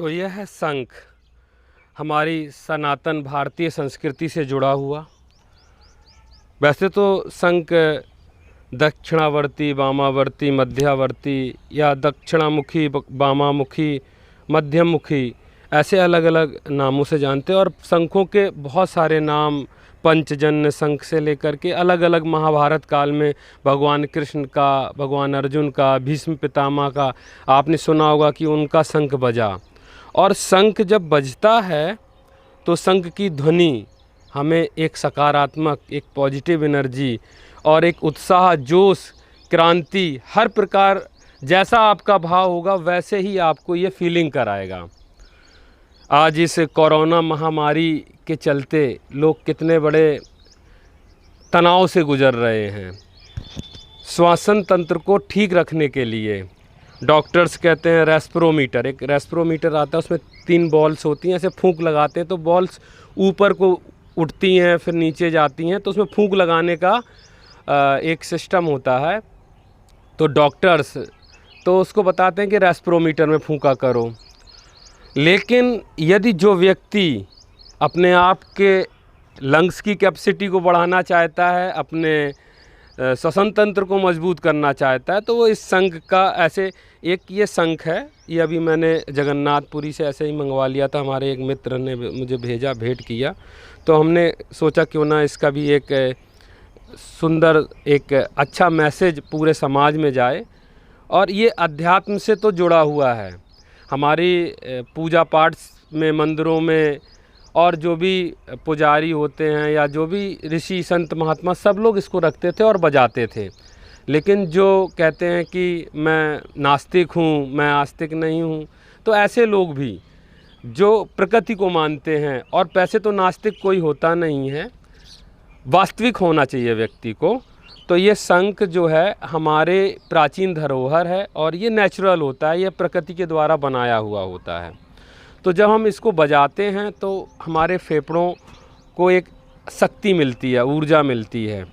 तो यह है शंख, हमारी सनातन भारतीय संस्कृति से जुड़ा हुआ। वैसे तो शंख दक्षिणावर्ती, वामावर्ती, मध्यावर्ती या दक्षिणामुखी, वामामुखी, मध्यमुखी, ऐसे अलग अलग नामों से जानते हैं। और शंखों के बहुत सारे नाम, पंचजन्य शंख से लेकर के अलग अलग महाभारत काल में भगवान कृष्ण का, भगवान अर्जुन का, भीष्म पितामह का आपने सुना होगा कि उनका शंख बजा। और शंख जब बजता है तो शंख की ध्वनि हमें एक सकारात्मक, एक पॉजिटिव एनर्जी और एक उत्साह, जोश, क्रांति, हर प्रकार जैसा आपका भाव होगा वैसे ही आपको ये फीलिंग कराएगा। आज इस कोरोना महामारी के चलते लोग कितने बड़े तनाव से गुजर रहे हैं। श्वसन तंत्र को ठीक रखने के लिए डॉक्टर्स कहते हैं रेस्पिरोमीटर, एक रेस्पिरोमीटर आता है, उसमें 3 बॉल्स होती हैं, ऐसे फूंक लगाते हैं तो बॉल्स ऊपर को उठती हैं फिर नीचे जाती हैं, तो उसमें फूंक लगाने का एक सिस्टम होता है। तो डॉक्टर्स तो उसको बताते हैं कि रेस्पिरोमीटर में फूंका करो। लेकिन यदि जो व्यक्ति अपने आप के लंग्स की कैपेसिटी को बढ़ाना चाहता है, अपने श्वसन तंत्र को मजबूत करना चाहता है, तो वो इस शंख का, ऐसे एक ये शंख है, ये अभी मैंने जगन्नाथपुरी से ऐसे ही मंगवा लिया था, हमारे एक मित्र ने मुझे भेजा, भेंट किया, तो हमने सोचा क्यों ना इसका भी एक सुंदर, एक अच्छा मैसेज पूरे समाज में जाए। और ये अध्यात्म से तो जुड़ा हुआ है, हमारी पूजा पाठ में, मंदिरों में, और जो भी पुजारी होते हैं या जो भी ऋषि संत महात्मा, सब लोग इसको रखते थे और बजाते थे। लेकिन जो कहते हैं कि मैं नास्तिक हूँ, मैं आस्तिक नहीं हूँ, तो ऐसे लोग भी जो प्रकृति को मानते हैं, और पैसे तो नास्तिक कोई होता नहीं है, वास्तविक होना चाहिए व्यक्ति को, तो ये शंख जो है हमारे प्राचीन धरोहर है और ये नेचुरल होता है, ये प्रकृति के द्वारा बनाया हुआ होता है। तो जब हम इसको बजाते हैं तो हमारे फेफड़ों को एक शक्ति मिलती है, ऊर्जा मिलती है।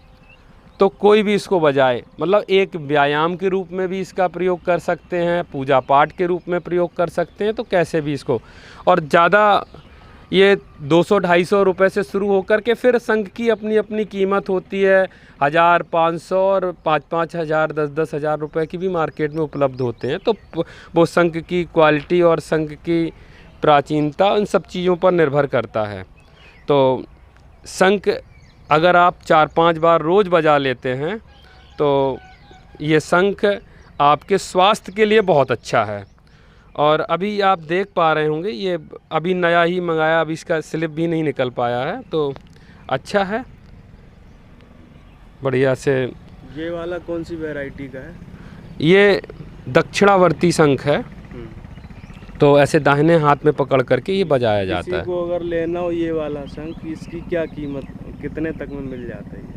तो कोई भी इसको बजाए, मतलब एक व्यायाम के रूप में भी इसका प्रयोग कर सकते हैं, पूजा पाठ के रूप में प्रयोग कर सकते हैं, तो कैसे भी इसको। और ज़्यादा ये 200-250 रुपये से शुरू होकर के फिर शंख की अपनी अपनी कीमत होती है, 1000, 500 और 5-5 हज़ार, 10-10 हज़ार रुपये की भी मार्केट में उपलब्ध होते हैं। तो वो शंख की क्वालिटी और शंख की प्राचीनता, उन सब चीज़ों पर निर्भर करता है। तो शंख अगर आप 4-5 बार रोज़ बजा लेते हैं तो ये शंख आपके स्वास्थ्य के लिए बहुत अच्छा है। और अभी आप देख पा रहे होंगे, ये अभी नया ही मंगाया, अभी इसका स्लिप भी नहीं निकल पाया है, तो अच्छा है, बढ़िया से। ये वाला कौन सी वैरायटी का है? ये दक्षिणावर्ती शंख है, तो ऐसे दाहिने हाथ में पकड़ करके ये बजाया जाता है। किसी को अगर लेना हो ये वाला शंख, इसकी क्या कीमत, कितने तक में मिल जाता है?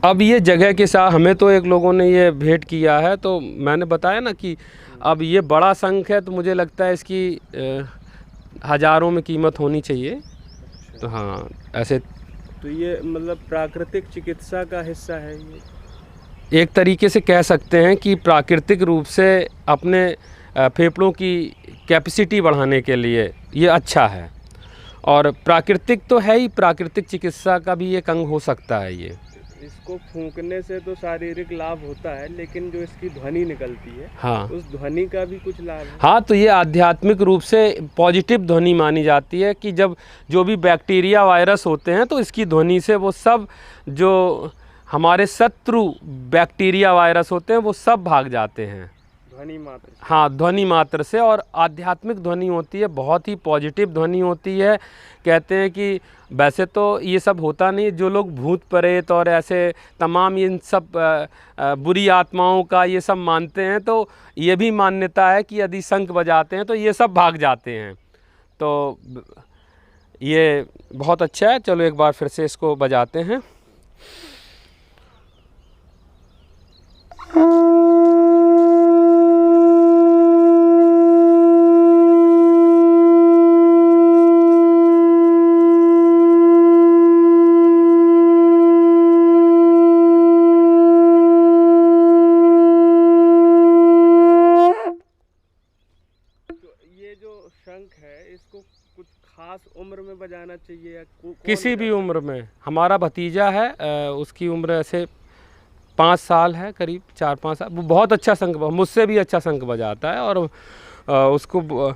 अब ये जगह के साथ, हमें तो एक लोगों ने ये भेंट किया है, तो मैंने बताया ना कि अब ये बड़ा शंख है, तो मुझे लगता है इसकी हज़ारों में कीमत होनी चाहिए। अच्छा। तो हाँ, ऐसे तो ये मतलब प्राकृतिक चिकित्सा का हिस्सा है ये? एक तरीके से कह सकते हैं कि प्राकृतिक रूप से अपने फेफड़ों की कैपेसिटी बढ़ाने के लिए ये अच्छा है। और प्राकृतिक तो है ही, प्राकृतिक चिकित्सा का भी एक अंग हो सकता है ये। इसको फूंकने से तो शारीरिक लाभ होता है, लेकिन जो इसकी ध्वनि निकलती है, हाँ, उस ध्वनि का भी कुछ लाभ है? हाँ, तो ये आध्यात्मिक रूप से पॉजिटिव ध्वनि मानी जाती है कि जब जो भी बैक्टीरिया, वायरस होते हैं तो इसकी ध्वनि से वो सब, जो हमारे शत्रु बैक्टीरिया, वायरस होते हैं, वो सब भाग जाते हैं ध्वनि मात्र? हाँ, ध्वनि मात्र से। और आध्यात्मिक ध्वनि होती है, बहुत ही पॉजिटिव ध्वनि होती है। कहते हैं कि वैसे तो ये सब होता नहीं, जो लोग भूत प्रेत और ऐसे तमाम इन सब बुरी आत्माओं का ये सब मानते हैं, तो ये भी मान्यता है कि यदि शंख बजाते हैं तो ये सब भाग जाते हैं। तो ये बहुत अच्छा है। चलो एक बार फिर से इसको बजाते हैं। ये जो शंख है चाहिए या कौन किसी भी बजा उम्र में। हमारा भतीजा है, उसकी उम्र ऐसे 5 साल है, करीब 4-5 साल। वो बहुत अच्छा शंख, मुझसे भी अच्छा शंख बजाता है। और उसको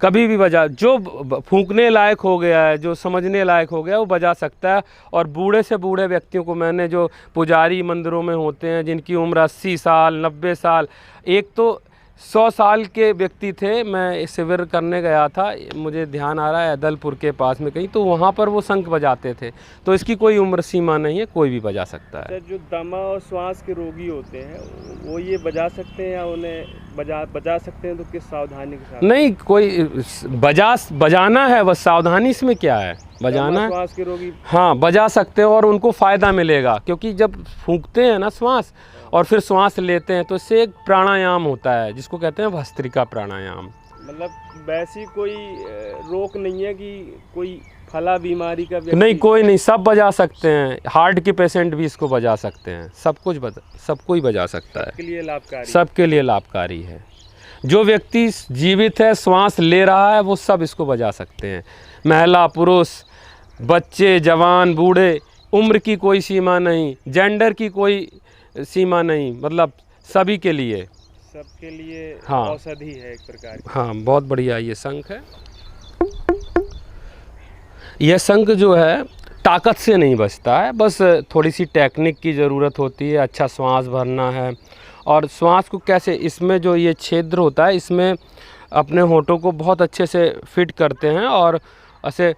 कभी भी बजा, जो फूंकने लायक हो गया है, जो समझने लायक हो गया, वो बजा सकता है। और बूढ़े से बूढ़े व्यक्तियों को, मैंने जो पुजारी मंदिरों में होते हैं जिनकी उम्र 80 साल 90 साल, एक तो 100 साल के व्यक्ति थे, मैं शिविर करने गया था, मुझे ध्यान आ रहा है अदलपुर के पास में कहीं, तो वहाँ पर वो शंख बजाते थे। तो इसकी कोई उम्र सीमा नहीं है, कोई भी बजा सकता है। अच्छा, जो दमा और श्वास के रोगी होते हैं वो ये बजा सकते हैं, या उन्हें बजा सकते हैं तो किस सावधानी के साथ? नहीं, कोई बजाना है बस, सावधानी इसमें क्या है, बजाना है। श्वास के रोगी हाँ, बजा सकते हो और उनको फ़ायदा मिलेगा, क्योंकि जब फूंकते हैं ना श्वास और फिर श्वास लेते हैं तो इससे एक प्राणायाम होता है जिसको कहते हैं भस्त्रिका प्राणायाम। मतलब वैसी कोई रोक नहीं है कि कोई फला बीमारी का व्यक्ति? नहीं, कोई नहीं, सब बजा सकते हैं। हार्ट के पेशेंट भी इसको बजा सकते हैं, सब कोई बजा सकता है। सबके लिए लाभकारी? सबके लिए लाभकारी है। जो व्यक्ति जीवित है, श्वास ले रहा है, वो सब इसको बजा सकते हैं। महिला, पुरुष, बच्चे, जवान, बूढ़े, उम्र की कोई सीमा नहीं, जेंडर की कोई सीमा नहीं, मतलब सभी के लिए। सबके लिए हाँ। औषधि है एक प्रकार की। हाँ, बहुत बढ़िया ये शंख है। यह शंख जो है ताकत से नहीं बजता है, बस थोड़ी सी टेक्निक की ज़रूरत होती है। अच्छा श्वास भरना है, और श्वास को कैसे, इसमें जो ये छिद्र होता है, इसमें अपने होठों को बहुत अच्छे से फिट करते हैं और ऐसे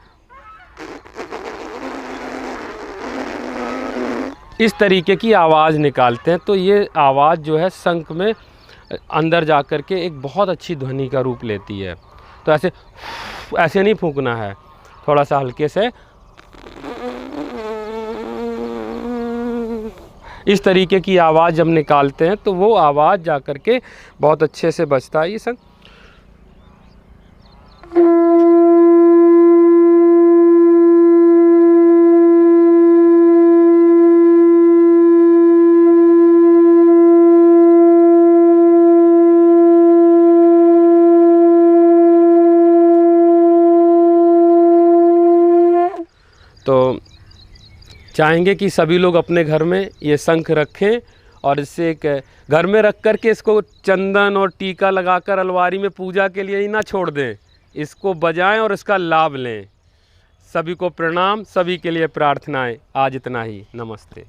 इस तरीके की आवाज़ निकालते हैं। तो ये आवाज़ जो है शंख में अंदर जा कर के एक बहुत अच्छी ध्वनि का रूप लेती है। तो ऐसे नहीं फूंकना है, थोड़ा सा हल्के से इस तरीके की आवाज़ जब निकालते हैं तो वो आवाज़ जा कर के बहुत अच्छे से बजता है ये शंख। तो चाहेंगे कि सभी लोग अपने घर में ये शंख रखें, और इससे एक घर में रख कर के इसको चंदन और टीका लगाकर अलमारी में पूजा के लिए ही ना छोड़ दें, इसको बजाएं और इसका लाभ लें। सभी को प्रणाम, सभी के लिए प्रार्थनाएं। आज इतना ही, नमस्ते।